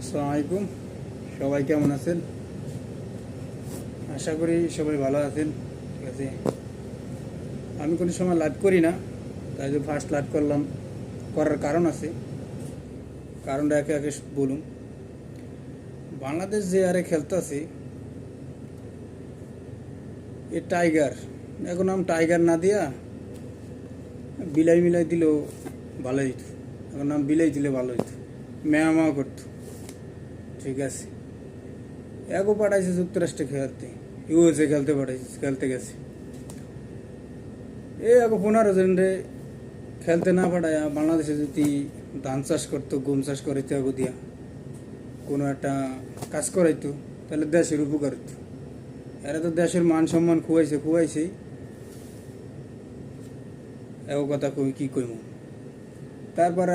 আসসালামু আলাইকুম। সবাই কেমন আছেন? আশা করি সবাই ভালো আছেন। ঠিক আছে, আমি কোনো সময় লাইভ করি না, তাই যে ফার্স্ট লাইভ করলাম। করার কারণ আছে, কারণটা একে একে বলুন। বাংলাদেশ যে আরে খেলতেছে, এ টাইগার, এখন নাম টাইগার না দিয়া বিলাই মিলাই দিলেও ভালো হইতো। এখন নাম বিলাই দিলে ভালো হইতো, ম্যাও করতো। ঠিক আছে, এগো পাঠাইছে যুক্তরাষ্ট্রে খেলতে, ইউএসএ খেলতে পাঠাইছে, খেলতে গেছে। এ আগে 15 জন রে খেলতে না পাঠায় বাংলাদেশে যদি ধান চাষ করতো, গম চাষ করাইতো, আগে দিয়া কোনো একটা কাজ করাইতো, তাহলে দেশের উপকার হতো। এরা তো দেশের মান সম্মান খুয়াইছেই। এগো কথা কই কি কইম। তারপরে